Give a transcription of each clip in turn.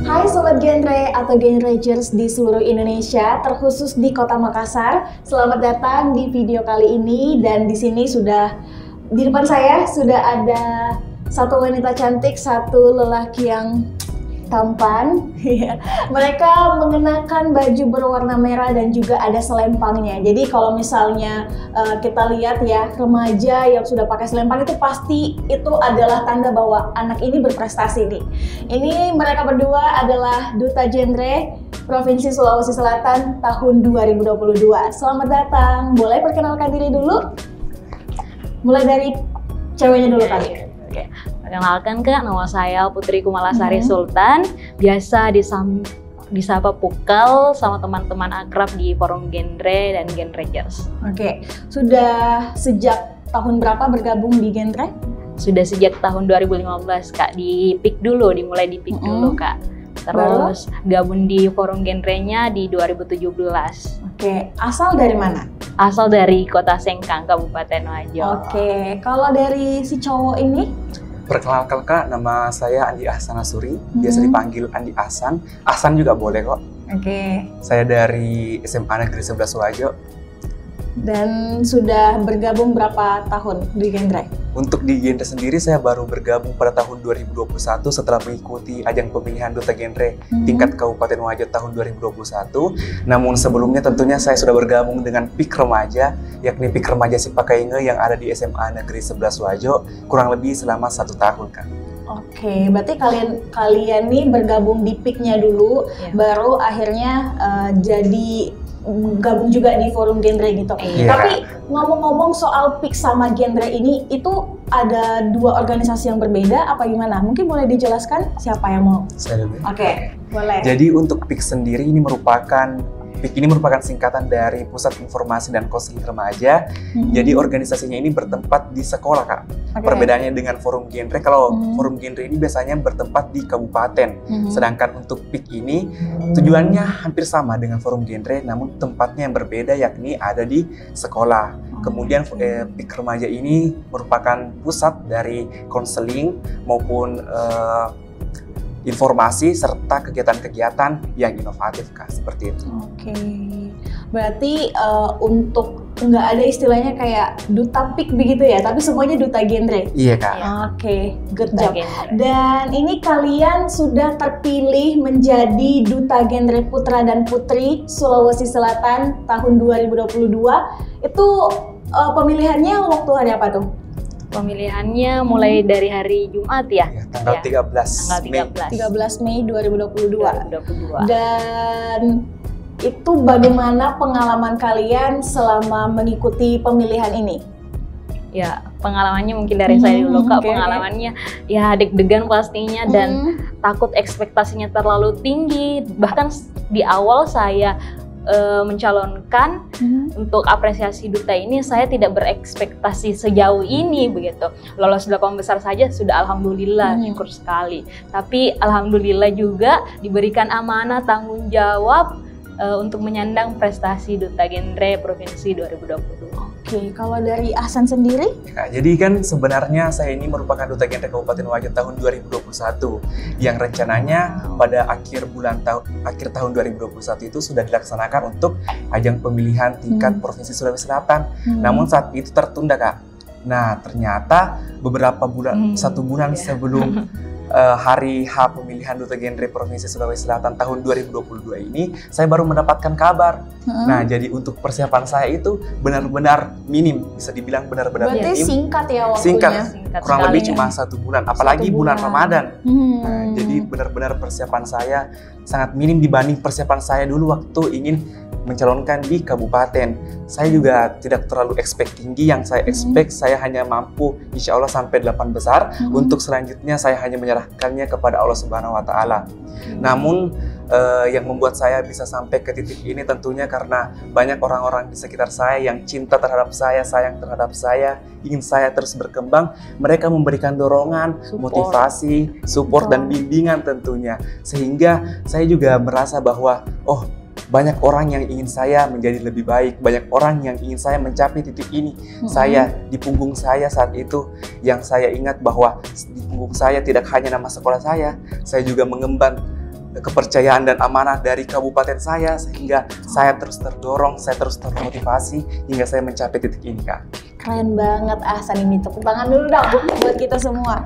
Hai Sobat Genre atau Genragers di seluruh Indonesia, terkhusus di Kota Makassar. Selamat datang di video kali ini, dan di sini di depan saya sudah ada satu wanita cantik, satu lelaki yang tampan. Mereka mengenakan baju berwarna merah dan juga ada selempangnya. Jadi kalau misalnya kita lihat ya, remaja yang sudah pakai selempang itu pasti itu adalah tanda bahwa anak ini berprestasi nih. Ini mereka berdua adalah Duta Genre Provinsi Sulawesi Selatan tahun 2022. Selamat datang. Boleh perkenalkan diri dulu? Mulai dari ceweknya dulu kali. Oke. Perkenalkan Kak, nama saya Putri Kumalasari Sultan, biasa disapa Pukal sama teman-teman akrab di forum genre dan Genragers. Oke, sudah sejak tahun berapa bergabung di genre? Sudah sejak tahun 2015 Kak, dimulai di PIK dulu Kak. Terus gabung di forum genrenya di 2017. Oke, asal dari mana? Asal dari Kota Sengkang, Kabupaten Wajo. Oke, kalau dari si cowok ini? Perkenalkan Kak, nama saya Andi Ahsan Asuri, biasa dipanggil Andi Ahsan. Ahsan juga boleh kok. Oke. Saya dari SMA Negeri 11 Wajo. Dan sudah bergabung berapa tahun di genre? Untuk di genre sendiri saya baru bergabung pada tahun 2021 setelah mengikuti ajang pemilihan Duta Genre tingkat Kabupaten Wajo tahun 2021. Namun sebelumnya tentunya saya sudah bergabung dengan PIK Remaja, yakni PIK Remaja Sipakainge yang ada di SMA Negeri 11 Wajo, kurang lebih selama 1 tahun Kak. Oke, berarti kalian nih bergabung di PIK-nya dulu, baru akhirnya jadi gabung juga di forum genre gitu. Tapi ngomong-ngomong soal PIK sama genre ini, itu ada dua organisasi yang berbeda apa gimana? Mungkin boleh dijelaskan siapa yang mau? Saya dulu. Oke, boleh. Jadi untuk PIK sendiri ini PIK ini merupakan singkatan dari Pusat Informasi dan Konseling Remaja. Jadi organisasinya ini bertempat di sekolah Kak. Perbedaannya dengan forum genre, kalau forum genre ini biasanya bertempat di kabupaten. Sedangkan untuk PIK ini tujuannya hampir sama dengan forum genre, namun tempatnya yang berbeda, yakni ada di sekolah. Kemudian PIK Remaja ini merupakan pusat dari konseling maupun informasi serta kegiatan-kegiatan yang inovatif Kak, seperti itu. Oke, berarti untuk nggak ada istilahnya kayak duta PIK begitu ya, tapi semuanya duta genre. Iya Kak. Oke, good job. Dan ini kalian sudah terpilih menjadi Duta Genre Putra dan Putri Sulawesi Selatan tahun 2022. Itu pemilihannya waktu hari apa tuh? Pemilihannya mulai dari hari Jumat ya? Tanggal 13 Mei 2022. Dan itu bagaimana pengalaman kalian selama mengikuti pemilihan ini? Ya, pengalamannya mungkin dari saya dulu Kak. Pengalamannya ya deg-degan pastinya dan takut ekspektasinya terlalu tinggi. Bahkan di awal saya mencalonkan untuk apresiasi duta ini, saya tidak berekspektasi sejauh ini begitu. Lolos 8 besar saja sudah alhamdulillah, syukur sekali. Tapi alhamdulillah juga diberikan amanah tanggung jawab untuk menyandang prestasi Duta Genre Provinsi 2022. Oke, kalau dari Ahsan sendiri? Nah, jadi kan sebenarnya saya ini merupakan Duta Genre Kabupaten Wajo tahun 2021 yang rencananya pada akhir tahun 2021 itu sudah dilaksanakan untuk ajang pemilihan tingkat Provinsi Sulawesi Selatan. Namun saat itu tertunda Kak. Nah ternyata beberapa bulan, 1 bulan sebelum hari H pemilihan Duta Genre Provinsi Sulawesi Selatan tahun 2022 ini, saya baru mendapatkan kabar. Nah, jadi untuk persiapan saya itu benar-benar minim, bisa dibilang benar-benar minim. Berarti singkat ya waktunya? Singkat kurang lebih cuma 1 bulan, apalagi bulan Ramadan. Nah, jadi benar-benar persiapan saya sangat minim dibanding persiapan saya dulu waktu ingin mencalonkan di kabupaten. Saya juga tidak terlalu expect tinggi, yang saya expect saya hanya mampu insya Allah sampai 8 besar. Untuk selanjutnya saya hanya menyerahkannya kepada Allah Subhanahu wa Ta'ala. Namun yang membuat saya bisa sampai ke titik ini tentunya karena banyak orang-orang di sekitar saya yang cinta terhadap saya, sayang terhadap saya, ingin saya terus berkembang. Mereka memberikan dorongan, motivasi, support dan bimbingan tentunya. Sehingga saya juga merasa bahwa banyak orang yang ingin saya menjadi lebih baik, banyak orang yang ingin saya mencapai titik ini. Saya di punggung saya saat itu, yang saya ingat bahwa di punggung saya tidak hanya nama sekolah saya juga mengemban kepercayaan dan amanah dari kabupaten saya, sehingga saya terus terdorong, saya terus termotivasi hingga saya mencapai titik ini, Kak. Keren banget Ahsan, ini tepuk tangan dulu dong buat kita semua.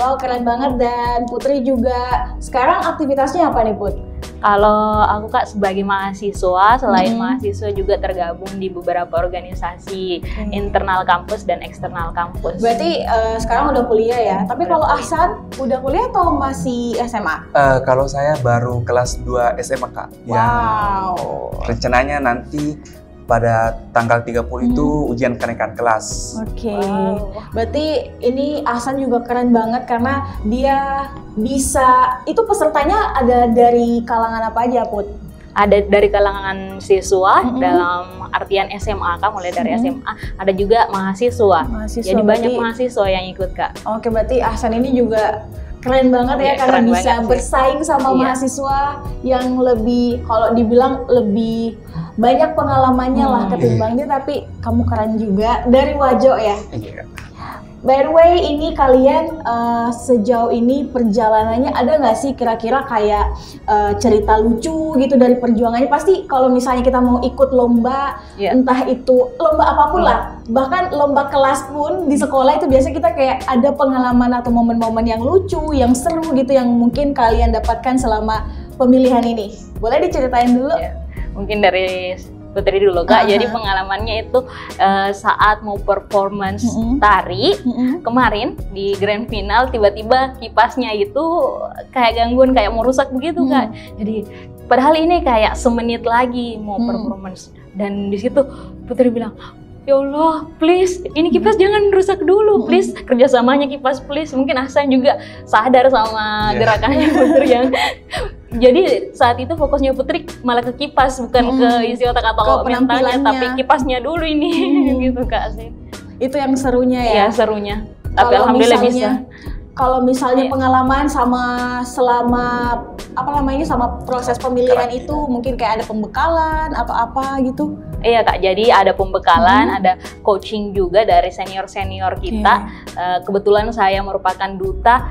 Wow, keren banget. Dan Putri juga sekarang aktivitasnya apa nih, Put? Kalau aku Kak sebagai mahasiswa, selain mahasiswa juga tergabung di beberapa organisasi internal kampus dan eksternal kampus. Berarti sekarang udah kuliah ya? Tapi kalau Ahsan udah kuliah atau masih SMA? Kalau saya baru kelas 2 SMA, Kak. Wow. Rencananya nanti pada tanggal 30 itu ujian kenaikan kelas. Oke. Berarti ini Ahsan juga keren banget karena dia bisa, itu pesertanya ada dari kalangan apa aja, Put? Ada dari kalangan siswa dalam artian SMA, Kak, mulai dari SMA, ada juga mahasiswa. Jadi banyak mahasiswa yang ikut, Kak. Oke, berarti Ahsan ini juga keren banget ya, karena bisa bersaing sama mahasiswa yang lebih, kalau dibilang lebih banyak pengalamannya lah ketimbang dia, tapi kamu keren juga. Dari Wajo ya? Iya. By the way, ini kalian sejauh ini perjalanannya ada nggak sih kira-kira kayak cerita lucu gitu dari perjuangannya? Pasti kalau misalnya kita mau ikut lomba, entah itu lomba apapun lah, bahkan lomba kelas pun di sekolah itu biasanya kita kayak ada pengalaman atau momen-momen yang lucu, yang seru gitu yang mungkin kalian dapatkan selama pemilihan ini. Boleh diceritain dulu? Mungkin dari Putri dulu, Kak. Jadi pengalamannya itu saat mau performance tari kemarin di grand final, tiba-tiba kipasnya itu kayak gangguan, kayak mau rusak begitu, Kak. Jadi padahal ini kayak semenit lagi mau performance, dan di situ Putri bilang, ya Allah, please, ini kipas jangan rusak dulu, please, kerjasamanya kipas, please. Mungkin Ahsan juga sadar sama gerakannya Putri yang jadi saat itu fokusnya Putri malah ke kipas, bukan ke isi otak atau mentalnya, tapi kipasnya dulu ini gitu, Kak. Itu yang serunya ya? Iya, serunya. Tapi alhamdulillah bisa. Kalau misalnya pengalaman selama apa namanya, sama proses pemilihan itu mungkin kayak ada pembekalan atau apa gitu? Iya, Kak, jadi ada pembekalan, ada coaching juga dari senior-senior kita. Kebetulan saya merupakan duta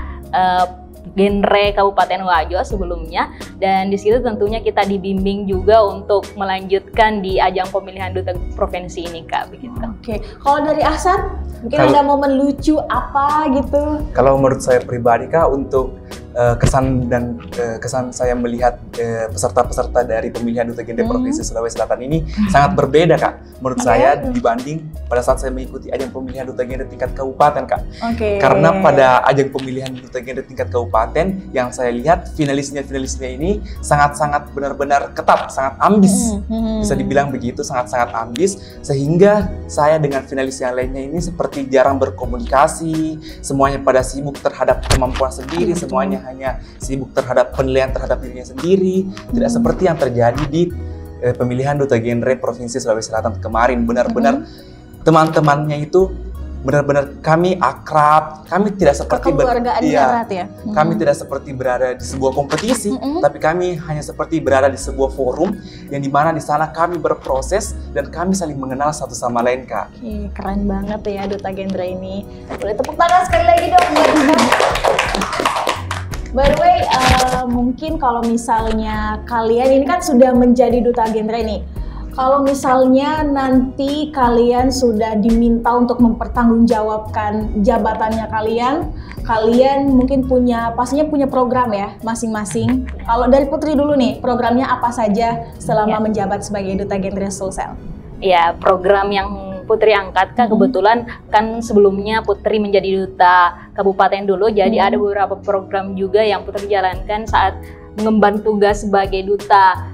genre Kabupaten Wajo sebelumnya, dan di situ tentunya kita dibimbing juga untuk melanjutkan di ajang pemilihan duta provinsi ini, Kak, begitu. Oke. Kalau dari Ahsan, mungkin ada momen lucu apa gitu? Kalau menurut saya pribadi, Kak, untuk kesan saya melihat peserta-peserta dari pemilihan duta genre provinsi Sulawesi Selatan ini sangat berbeda, Kak, menurut saya dibanding pada saat saya mengikuti ajang pemilihan duta genre tingkat kabupaten, Kak. Karena pada ajang pemilihan duta genre tingkat kabupaten yang saya lihat finalisnya ini sangat-sangat benar-benar ketat, sangat ambis, bisa dibilang begitu, sangat-sangat ambis, sehingga saya dengan finalis yang lainnya ini seperti jarang berkomunikasi, semuanya pada sibuk terhadap kemampuan sendiri, semuanya hanya sibuk terhadap penilaian terhadap dirinya sendiri, tidak seperti yang terjadi di pemilihan duta genre provinsi Sulawesi Selatan kemarin. Benar-benar teman-temannya itu benar-benar kami akrab, kami tidak seperti kami tidak seperti berada di sebuah kompetisi, tapi kami hanya seperti berada di sebuah forum yang dimana di sana kami berproses dan kami saling mengenal satu sama lain, Kak. Keren banget ya duta genre ini. Boleh tepuk tangan sekali lagi dong buat Duta. By the way, mungkin kalau misalnya kalian ini kan sudah menjadi duta genre nih. Kalau misalnya nanti kalian sudah diminta untuk mempertanggungjawabkan jabatannya kalian mungkin pastinya punya program ya masing-masing. Kalau dari Putri dulu nih, programnya apa saja selama menjabat sebagai duta genre Sulsel? Ya, program yang Putri angkat, Kak, kebetulan kan sebelumnya Putri menjadi duta kabupaten dulu, jadi ada beberapa program juga yang Putri jalankan saat mengemban tugas sebagai duta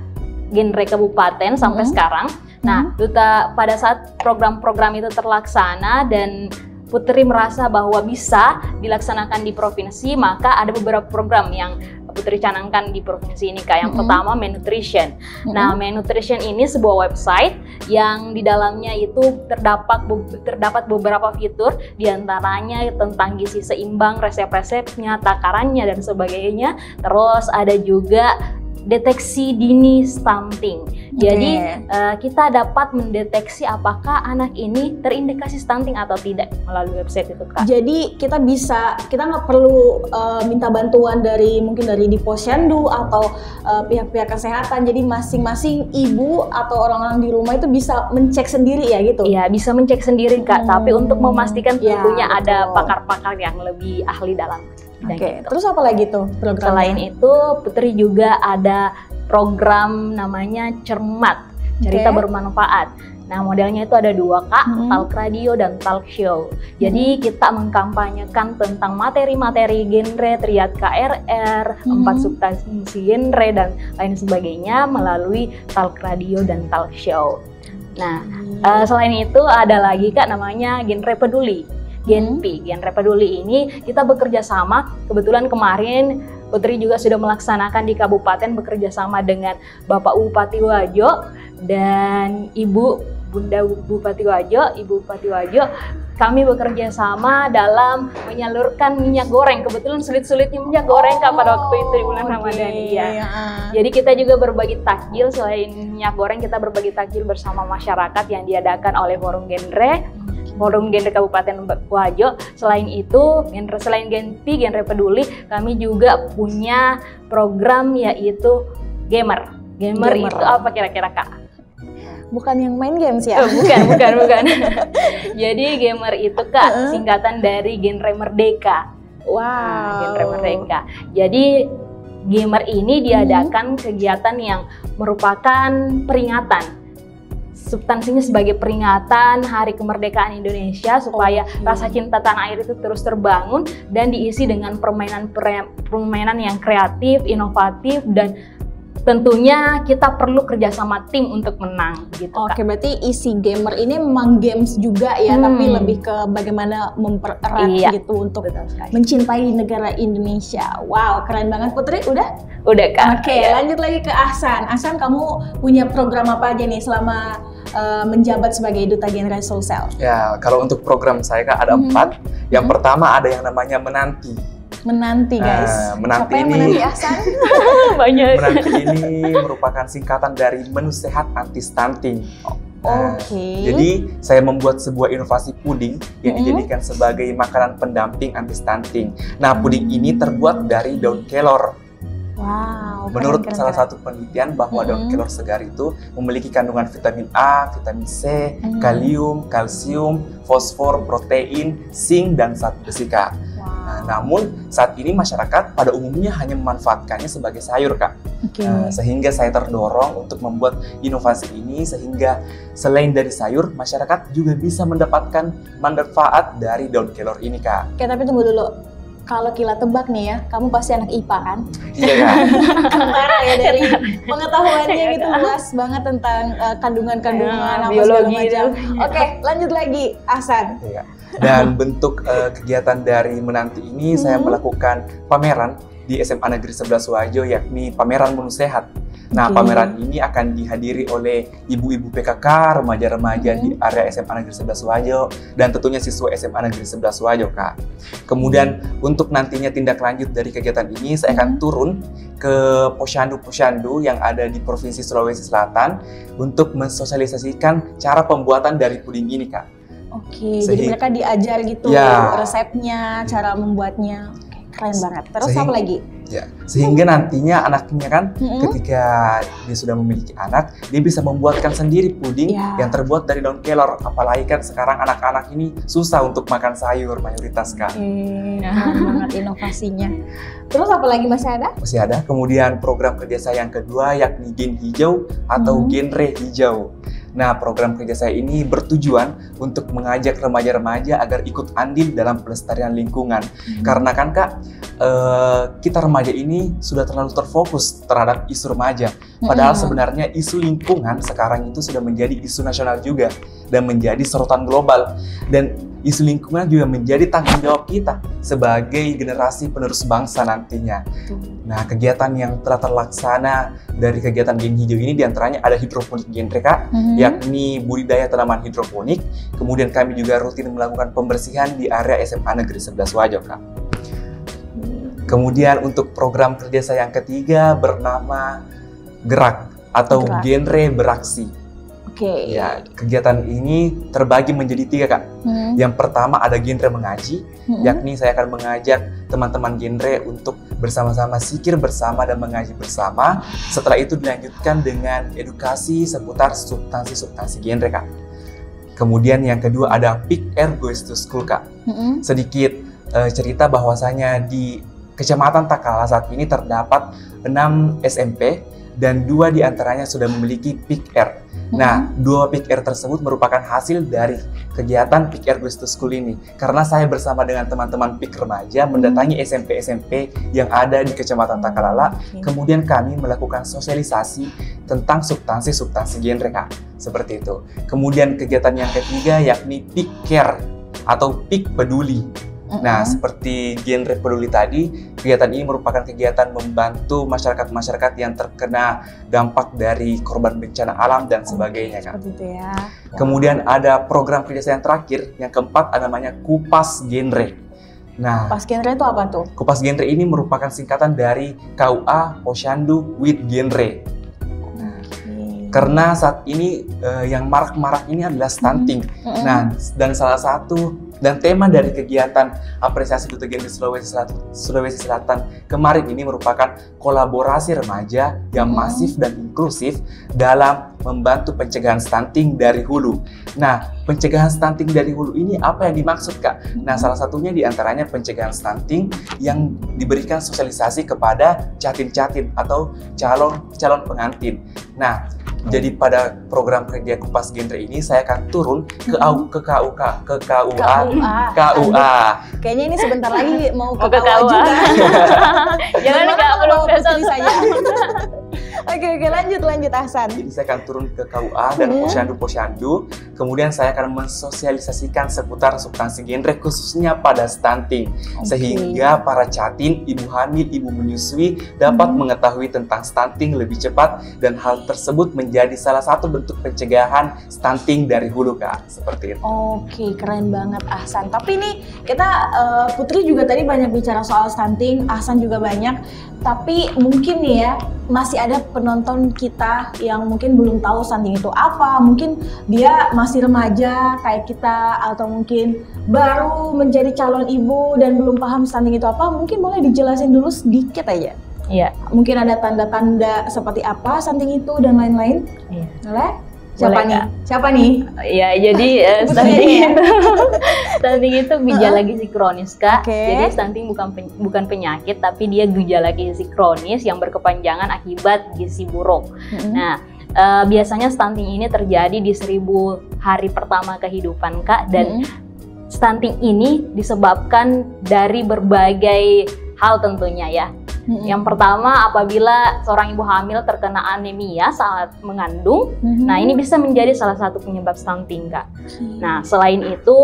genre kabupaten sampai sekarang. Nah, duta pada saat program-program itu terlaksana dan Putri merasa bahwa bisa dilaksanakan di provinsi, maka ada beberapa program yang Putri canangkan di provinsi ini, Kak. Yang pertama, Menutrition. Nah, Menutrition ini sebuah website yang di dalamnya itu terdapat beberapa fitur, diantaranya tentang gizi seimbang, resep-resepnya, takarannya, dan sebagainya. Terus ada juga deteksi dini stunting. Jadi kita dapat mendeteksi apakah anak ini terindikasi stunting atau tidak melalui website itu, Kak. Jadi kita nggak perlu minta bantuan mungkin dari di posyandu atau pihak-pihak kesehatan. Jadi masing-masing ibu atau orang-orang di rumah itu bisa mencek sendiri ya gitu? Iya, bisa mencek sendiri, Kak. Tapi untuk memastikan tentunya ada pakar-pakar yang lebih ahli dalam bidang itu. Terus apa lagi tuh programnya? Selain itu, Putri juga ada program namanya Cermat, cerita bermanfaat. Nah, modelnya itu ada 2, Kak, talk radio dan talk show. Jadi kita mengkampanyekan tentang materi-materi genre triad KRR, 4 substansi genre dan lain sebagainya melalui talk radio dan talk show. Nah, selain itu ada lagi, Kak, namanya genre peduli. Genpi, genre peduli ini kita bekerja sama. Kebetulan kemarin Putri juga sudah melaksanakan di kabupaten bekerja sama dengan Bapak Bupati Wajo dan Ibu Bunda Bupati Wajo, Ibu Bupati Wajo. Kami bekerja sama dalam menyalurkan minyak goreng. Kebetulan sulit-sulitnya minyak goreng, Kak, pada waktu itu di bulan Ramadan. Ya. Jadi kita juga berbagi takjil. Selain minyak goreng, kita berbagi takjil bersama masyarakat yang diadakan oleh Forum Genre Kabupaten Wajo. Selain itu, selain Genpi, genre peduli, kami juga punya program yaitu Gamer. Gamer itu apa kira-kira, Kak? Bukan yang main games ya? Bukan. Jadi Gamer itu, Kak, singkatan dari genre merdeka. Wow. Nah, genre merdeka. Jadi Gamer ini diadakan kegiatan yang merupakan peringatan. Substansinya sebagai peringatan Hari Kemerdekaan Indonesia supaya rasa cinta tanah air itu terus terbangun dan diisi dengan permainan yang kreatif, inovatif, dan tentunya kita perlu kerjasama tim untuk menang gitu. Oke, berarti isi Gamer ini memang games juga ya, tapi lebih ke bagaimana mempererat gitu untuk mencintai negara Indonesia. Wow, keren banget. Putri, udah? Udah, Kak. Oke, lanjut lagi ke Ahsan. Ahsan, kamu punya program apa aja nih selama menjabat sebagai Duta Genre Sulsel? Ya, kalau untuk program saya, Kak, ada 4. Yang pertama ada yang namanya Menanti. Menanti, guys. Menanti siapa yang ini, menanti, Ahsan? Banyak. Menanti ini merupakan singkatan dari Menu Sehat Anti Stunting. Jadi saya membuat sebuah inovasi puding yang dijadikan sebagai makanan pendamping anti stunting. Nah, puding ini terbuat dari daun kelor. Wow. Menurut salah satu penelitian bahwa daun kelor segar itu memiliki kandungan vitamin A, vitamin C, kalium, kalsium, fosfor, protein, zinc, dan zat besi, Kak. Nah, namun saat ini masyarakat pada umumnya hanya memanfaatkannya sebagai sayur, Kak. Sehingga saya terdorong untuk membuat inovasi ini sehingga selain dari sayur, masyarakat juga bisa mendapatkan manfaat dari daun kelor ini, Kak. Oke, tapi tunggu dulu. Kalau Kila tebak nih ya, kamu pasti anak IPA kan? Iya, Kak. Antara ya dari pengetahuannya gitu luas banget tentang kandungan-kandungan apa segala macam. Oke, lanjut lagi, Ahsan. Iya. Dan bentuk kegiatan dari Menanti ini saya melakukan pameran di SMA Negeri 11 Wajo, yakni pameran Menu Sehat. Nah, pameran ini akan dihadiri oleh ibu-ibu PKK, remaja-remaja di area SMA Negeri 11 Wajo, dan tentunya siswa SMA Negeri 11 Wajo, Kak. Kemudian untuk nantinya tindak lanjut dari kegiatan ini, saya akan turun ke posyandu-posyandu yang ada di Provinsi Sulawesi Selatan untuk mensosialisasikan cara pembuatan dari puding ini, Kak. Oke, jadi mereka diajar gitu resepnya, cara membuatnya. Keren banget. Terus apa lagi? Ya, sehingga nantinya anaknya kan ketika dia sudah memiliki anak, dia bisa membuatkan sendiri puding yang terbuat dari daun kelor. Apalagi kan sekarang anak-anak ini susah untuk makan sayur mayoritas, Kak. Keren banget inovasinya. Terus apa lagi masih ada? Masih ada. Kemudian program kerja saya yang kedua yakni Gen Hijau atau Genre Hijau. Nah, program kerja saya ini bertujuan untuk mengajak remaja-remaja agar ikut andil dalam pelestarian lingkungan. Karena kan, Kak, kita remaja ini sudah terlalu terfokus terhadap isu remaja. Padahal sebenarnya isu lingkungan sekarang itu sudah menjadi isu nasional juga dan menjadi sorotan global. Dan isu lingkungan juga menjadi tanggung jawab kita sebagai generasi penerus bangsa nantinya. Nah, kegiatan yang telah terlaksana dari kegiatan Gen Hijau ini diantaranya ada hidroponik genre, Kak, yakni budidaya tanaman hidroponik. Kemudian kami juga rutin melakukan pembersihan di area SMA Negeri 11 Wajo, Kak. Kemudian untuk program kerja saya yang ketiga bernama Gerak atau genre beraksi. Ya, kegiatan ini terbagi menjadi 3, Kak. Yang pertama ada genre mengaji, yakni saya akan mengajak teman-teman genre untuk bersama-sama zikir bersama dan mengaji bersama. Setelah itu dilanjutkan dengan edukasi seputar substansi-substansi genre, Kak. Kemudian yang kedua ada Pick Air Goes to School, Kak. Sedikit cerita bahwasanya di Kecamatan Takala saat ini terdapat 6 SMP dan 2 diantaranya sudah memiliki Pick Air. Nah, 2 Pick Air tersebut merupakan hasil dari kegiatan Pick Air Goes to School ini. Karena saya bersama dengan teman-teman Pick Remaja mendatangi SMP-SMP yang ada di Kecamatan Takalala. Kemudian kami melakukan sosialisasi tentang substansi-substansi genre, Kak. Seperti itu. Kemudian kegiatan yang ketiga yakni Pick Care atau Pick Peduli. Nah, seperti genre peduli tadi, kegiatan ini merupakan kegiatan membantu masyarakat-masyarakat yang terkena dampak dari korban bencana alam dan sebagainya, Kak. Seperti itu ya. Kemudian ada program kerja yang terakhir, yang keempat ada namanya Kupas Genre. Nah, Kupas Genre itu apa tuh? Kupas Genre ini merupakan singkatan dari KUA Posyandu with Genre. Karena saat ini yang marak-marak ini adalah stunting. Nah, dan salah satu dan tema dari kegiatan apresiasi Duta Genre Sulawesi Selatan kemarin ini merupakan kolaborasi remaja yang masif dan inklusif dalam membantu pencegahan stunting dari hulu. Nah, pencegahan stunting dari hulu ini apa yang dimaksud, Kak? Nah, salah satunya diantaranya pencegahan stunting yang diberikan sosialisasi kepada catin-catin atau calon pengantin. Nah, jadi pada program kerja Kupas Genre ini saya akan turun ke KUA. Kayaknya ini sebentar lagi mau ke KUA juga. Jangan kalau besok saya. Oke, lanjut Ahsan. Jadi saya akan turun ke KUA dan posyandu. Kemudian saya akan mensosialisasikan seputar substansi genre khususnya pada stunting. Sehingga para catin, ibu hamil, ibu menyusui dapat mengetahui tentang stunting lebih cepat dan hal tersebut menjadi salah satu bentuk pencegahan stunting dari hulu, Kak. Seperti itu. Oke, keren banget Ahsan. Tapi ini kita Putri juga tadi banyak bicara soal stunting, Ahsan juga banyak. Tapi mungkin nih ya, masih ada penonton kita yang mungkin belum tahu stunting itu apa. Mungkin dia masih remaja kayak kita, atau mungkin baru menjadi calon ibu dan belum paham stunting itu apa. Mungkin boleh dijelasin dulu sedikit aja. Iya. Mungkin ada tanda-tanda seperti apa stunting itu dan lain-lain. Iya. Boleh? Siapa nih? Ya, jadi stunting itu gejala gizi kronis, Kak. Jadi stunting bukan penyakit, tapi dia gejala gizi kronis yang berkepanjangan akibat gizi buruk. Nah, biasanya stunting ini terjadi di 1000 hari pertama kehidupan, Kak. Dan stunting ini disebabkan dari berbagai hal tentunya ya. Yang pertama, apabila seorang ibu hamil terkena anemia saat mengandung, nah ini bisa menjadi salah satu penyebab stunting, Kak. Nah, selain itu,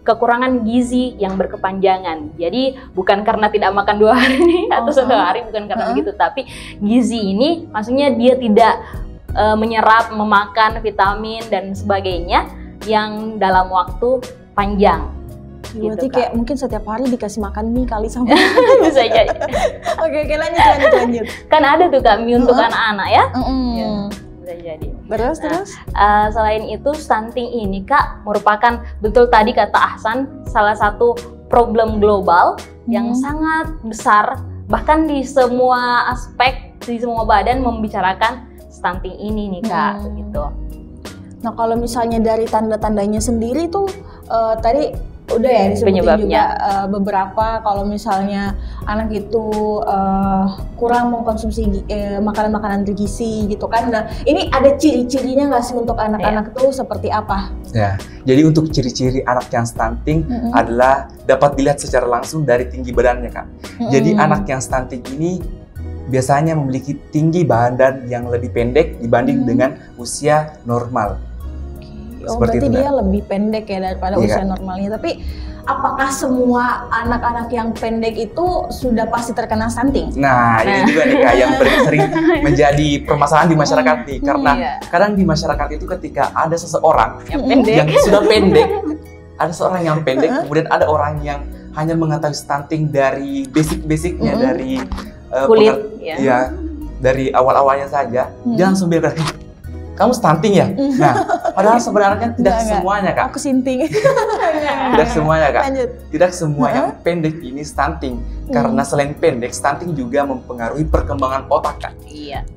kekurangan gizi yang berkepanjangan. Jadi bukan karena tidak makan 2 hari atau 1 hari, bukan karena begitu, tapi gizi ini maksudnya dia tidak menyerap, memakan vitamin dan sebagainya yang dalam waktu panjang. Berarti gitu, kayak mungkin setiap hari dikasih makan mie kali sama bisa jadi. Oke, lanjut. Kan ada tuh, Kak, mie untuk anak-anak ya. Ya, bisa jadi. Terus? Selain itu, stunting ini, Kak, merupakan betul tadi kata Ahsan, salah satu problem global yang sangat besar. Bahkan di semua aspek, di semua badan membicarakan stunting ini nih, Kak, gitu. Nah, kalau misalnya dari tanda-tandanya sendiri tuh tadi udah ya disebutin juga beberapa, kalau misalnya anak itu kurang mengkonsumsi makanan-makanan bergizi gitu kan. Nah, ini ada ciri-cirinya nggak sih untuk anak-anak itu seperti apa? Ya, jadi untuk ciri-ciri anak yang stunting adalah dapat dilihat secara langsung dari tinggi badannya, Kak. Jadi anak yang stunting ini biasanya memiliki tinggi badan yang lebih pendek dibanding dengan usia normal. Berarti dia lebih pendek ya daripada usia normalnya. Tapi apakah semua anak-anak yang pendek itu sudah pasti terkena stunting? Nah, ini juga nih, Kak, yang sering menjadi permasalahan di masyarakat nih. Karena kadang di masyarakat itu ketika ada seseorang yang sudah pendek, ada seorang yang pendek, kemudian ada orang yang hanya mengetahui stunting dari basic-basicnya, dari kulit, dari awal-awalnya saja, jangan langsung bilang, kamu stunting ya? Nah, padahal sebenarnya tidak semuanya, Kak. Aku sinting. Tidak semuanya, Kak. Lanjut. Tidak semua yang pendek ini stunting. Karena selain pendek, stunting juga mempengaruhi perkembangan otak, Kak. Iya.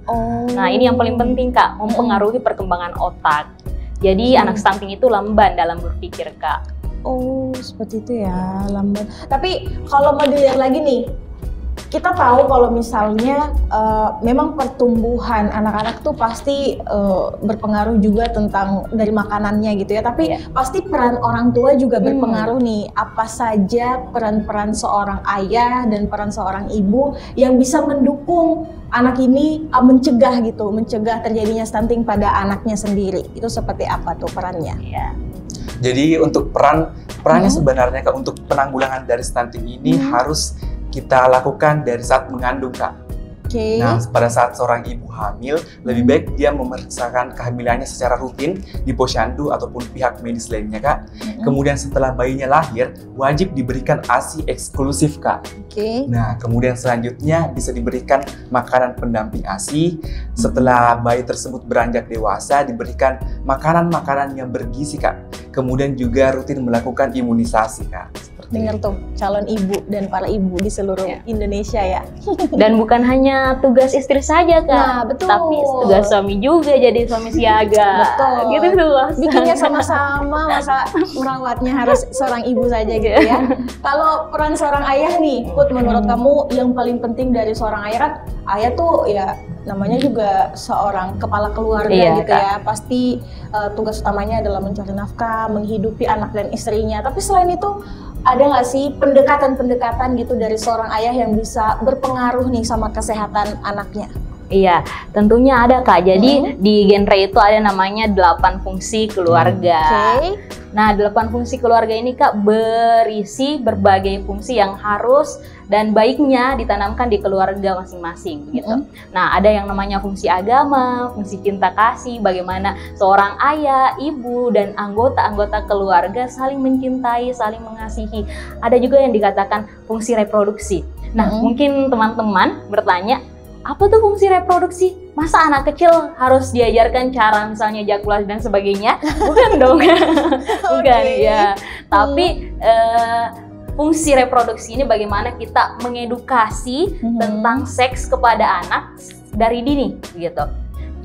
Nah, ini yang paling penting, Kak, mempengaruhi perkembangan otak. Jadi anak stunting itu lamban dalam berpikir, Kak. Oh, seperti itu ya, lambat. Tapi kalau mau dilihat lagi nih, kita tahu kalau misalnya memang pertumbuhan anak-anak tuh pasti berpengaruh juga tentang dari makanannya gitu ya. Tapi pasti peran orang tua juga berpengaruh nih. Apa saja peran-peran seorang ayah dan peran seorang ibu yang bisa mendukung anak ini mencegah terjadinya stunting pada anaknya sendiri. Itu seperti apa tuh perannya? Iya. Jadi untuk perannya sebenarnya, Kak, untuk penanggulangan dari stunting ini harus kita lakukan dari saat mengandung, Kak. Nah, pada saat seorang ibu hamil, lebih baik dia memeriksakan kehamilannya secara rutin di posyandu ataupun pihak medis lainnya, Kak. Kemudian setelah bayinya lahir, wajib diberikan ASI eksklusif, Kak. Nah, kemudian selanjutnya bisa diberikan makanan pendamping ASI. Setelah bayi tersebut beranjak dewasa, diberikan makanan-makanan yang bergizi, Kak. Kemudian juga rutin melakukan imunisasi, Kak. Dengar tuh, calon ibu dan para ibu di seluruh Indonesia ya. Dan bukan hanya tugas istri saja, Kak. Nah, betul. Tapi tugas suami juga, jadi suami siaga. Betul. Gitu tuh. Bikinnya sama-sama, masa merawatnya harus seorang ibu saja gitu ya. Kalau peran seorang ayah nih, Put, menurut kamu yang paling penting dari seorang ayah kan, ayah tuh ya namanya juga seorang kepala keluarga gitu ya. Pasti tugas utamanya adalah mencari nafkah, menghidupi anak dan istrinya. Tapi selain itu, ada nggak sih pendekatan-pendekatan gitu dari seorang ayah yang bisa berpengaruh nih sama kesehatan anaknya? Iya, tentunya ada, Kak. Jadi di genre itu ada namanya 8 fungsi keluarga. Nah, 8 fungsi keluarga ini, Kak, berisi berbagai fungsi yang harus dan baiknya ditanamkan di keluarga masing-masing gitu. Nah, ada yang namanya fungsi agama, fungsi cinta kasih, bagaimana seorang ayah, ibu, dan anggota-anggota keluarga saling mencintai, saling mengasihi. Ada juga yang dikatakan fungsi reproduksi. Nah, mungkin teman-teman bertanya, apa tuh fungsi reproduksi? Masa anak kecil harus diajarkan cara misalnya ejakulasi dan sebagainya? Bukan dong. Bukan ya. Tapi fungsi reproduksi ini bagaimana kita mengedukasi tentang seks kepada anak dari dini gitu.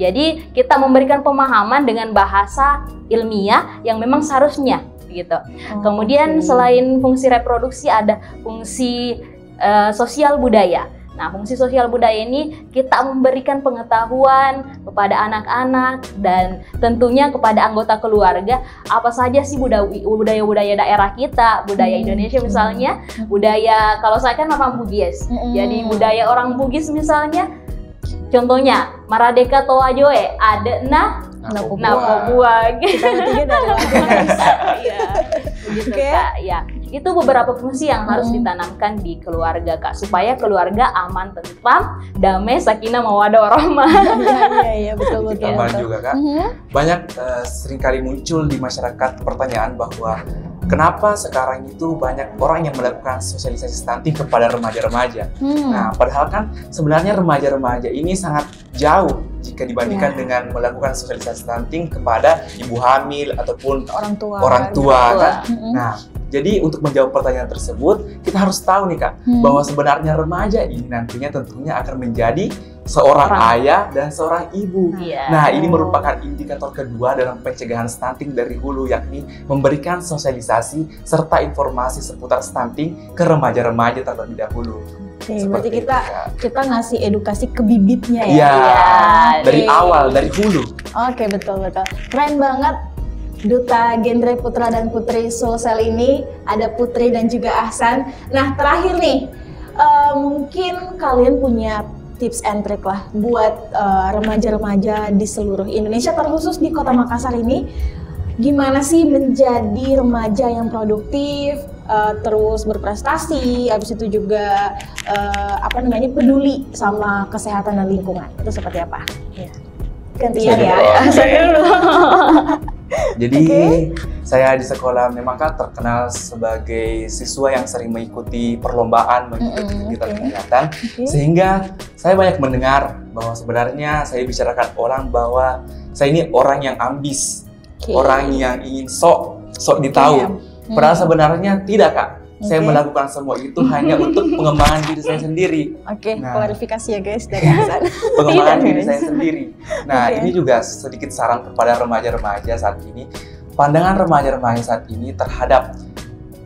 Jadi kita memberikan pemahaman dengan bahasa ilmiah yang memang seharusnya gitu. Kemudian selain fungsi reproduksi ada fungsi sosial budaya. Nah, fungsi sosial budaya ini kita memberikan pengetahuan kepada anak-anak dan tentunya kepada anggota keluarga apa saja sih budaya-budaya daerah kita, budaya Indonesia misalnya, budaya, kalau saya kan orang Bugis. Jadi budaya orang Bugis misalnya, contohnya Maradeka Towajoe, ada Papua. Kita bertiga dari Wajo. Iya. Begitu, Kak. Ya. Itu beberapa fungsi yang harus ditanamkan di keluarga, Kak, supaya keluarga aman, tentram, damai, sakinah, mawaddah, warahmah. Iya, betul. Aman juga, Kak. Banyak seringkali muncul di masyarakat pertanyaan bahwa kenapa sekarang itu banyak orang yang melakukan sosialisasi stunting kepada remaja-remaja. Nah, padahal kan sebenarnya remaja-remaja ini sangat jauh jika dibandingkan dengan melakukan sosialisasi stunting kepada ibu hamil ataupun orang tua kan. Nah, jadi untuk menjawab pertanyaan tersebut, kita harus tahu nih, Kak, bahwa sebenarnya remaja ini nantinya tentunya akan menjadi seorang ayah dan seorang ibu. Nah, ini merupakan indikator kedua dalam pencegahan stunting dari hulu, yakni memberikan sosialisasi serta informasi seputar stunting ke remaja-remaja terlebih dahulu. Berarti kita ngasih edukasi ke bibitnya ya? Iya, dari awal, dari hulu. Oke, betul. Keren banget. Duta Genre Putra dan Putri Sulsel ini ada Putri dan juga Ahsan. Nah, terakhir nih, mungkin kalian punya tips and trick lah buat remaja-remaja di seluruh Indonesia, terkhusus di Kota Makassar ini. Gimana sih menjadi remaja yang produktif, terus berprestasi, habis itu juga peduli sama kesehatan dan lingkungan. Itu seperti apa? Gantian ya. Jadi saya di sekolah memang kan terkenal sebagai siswa yang sering mengikuti perlombaan, mengikuti kegiatan-kegiatan, sehingga saya banyak mendengar bahwa sebenarnya saya bicarakan orang bahwa saya ini orang yang ambis, orang yang ingin sok ditahu. Padahal sebenarnya tidak, Kak. Saya melakukan semua itu hanya untuk pengembangan diri saya sendiri. Klarifikasi ya guys dari Hasan. Pengembangan diri saya sendiri. Nah, ini juga sedikit saran kepada remaja-remaja saat ini. Pandangan remaja-remaja saat ini terhadap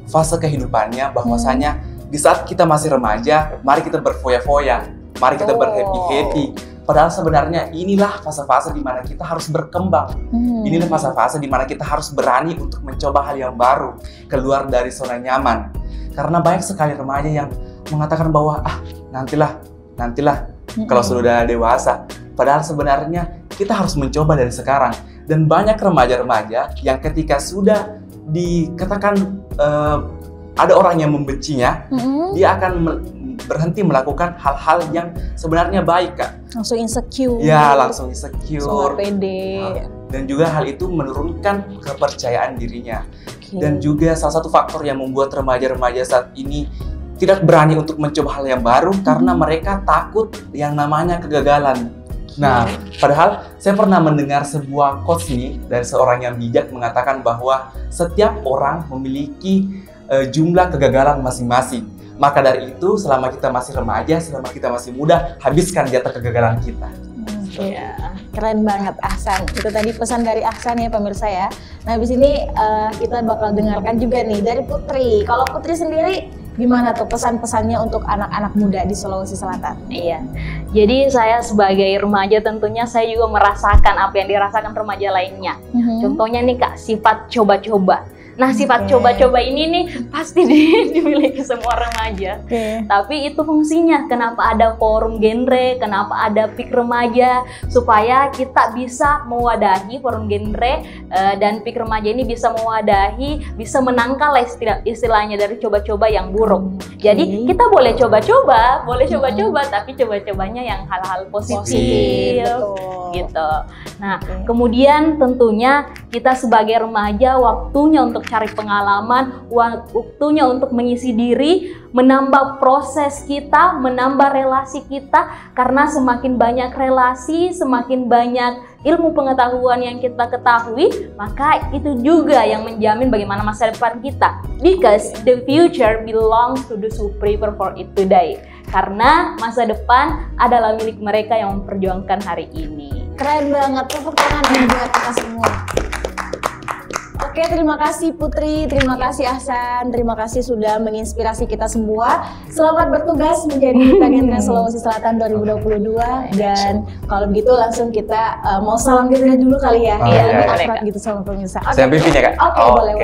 fase kehidupannya, bahwasanya di saat kita masih remaja, mari kita berfoya-foya, mari kita berhappy-happy. Padahal sebenarnya inilah fase-fase di mana kita harus berkembang. Inilah fase-fase di mana kita harus berani untuk mencoba hal yang baru, keluar dari zona nyaman. Karena banyak sekali remaja yang mengatakan bahwa nantilah kalau sudah dewasa. Padahal sebenarnya kita harus mencoba dari sekarang. Dan banyak remaja-remaja yang ketika sudah dikatakan ada orang yang membencinya, dia akan berhenti melakukan hal-hal yang sebenarnya baik, Kak. Langsung insecure. Ya, langsung insecure. Langsung pede. Dan juga hal itu menurunkan kepercayaan dirinya. Dan juga salah satu faktor yang membuat remaja-remaja saat ini tidak berani untuk mencoba hal yang baru karena mereka takut yang namanya kegagalan. Nah, padahal saya pernah mendengar sebuah quotes nih dari seorang yang bijak mengatakan bahwa setiap orang memiliki jumlah kegagalan masing-masing. Maka dari itu, selama kita masih remaja, selama kita masih muda, habiskan jatah kegagalan kita. Keren banget Ahsan. Itu tadi pesan dari Ahsan ya pemirsa ya. Nah, habis ini kita bakal dengarkan juga nih dari Putri. Kalau Putri sendiri gimana tuh pesan-pesannya untuk anak-anak muda di Sulawesi Selatan? Iya, jadi saya sebagai remaja tentunya saya juga merasakan apa yang dirasakan remaja lainnya. Contohnya nih Kak, sifat coba-coba. Nah, sifat coba-coba ini nih pasti dimiliki semua remaja. Tapi itu fungsinya, kenapa ada forum genre, kenapa ada PIK remaja, supaya kita bisa mewadahi forum genre dan PIK remaja ini bisa mewadahi, bisa menangkal istilahnya dari coba-coba yang buruk. Jadi kita boleh coba-coba, tapi coba-cobanya yang hal-hal positif, gitu. Nah, kemudian tentunya kita sebagai remaja waktunya untuk cari pengalaman, waktunya untuk mengisi diri, menambah proses kita, menambah relasi kita, karena semakin banyak relasi, semakin banyak ilmu pengetahuan yang kita ketahui, maka itu juga yang menjamin bagaimana masa depan kita. Because the future belongs to those who prepare for it today. Karena masa depan adalah milik mereka yang memperjuangkan hari ini. Keren banget, tepuk tangan buat kita semua. Oke, terima kasih Putri, terima kasih Ahsan, terima kasih sudah menginspirasi kita semua. Selamat bertugas menjadi Duta Genre Sulawesi Selatan 2022. Dan kalau begitu langsung kita mau salam genre dulu kali ya. Lebih akrab gitu sama pemirsa. Saya pimpin ya Kak? Oke, boleh.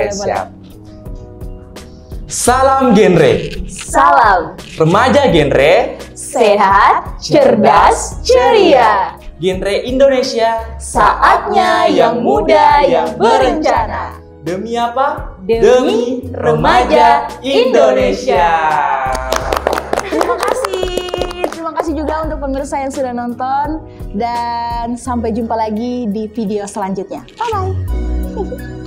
Salam genre. Salam Remaja genre. sehat, cerdas, ceria. Genre Indonesia, saatnya yang muda yang berencana. Demi apa? Demi remaja Indonesia. Terima kasih juga untuk pemirsa yang sudah nonton. Dan sampai jumpa lagi di video selanjutnya. Bye-bye.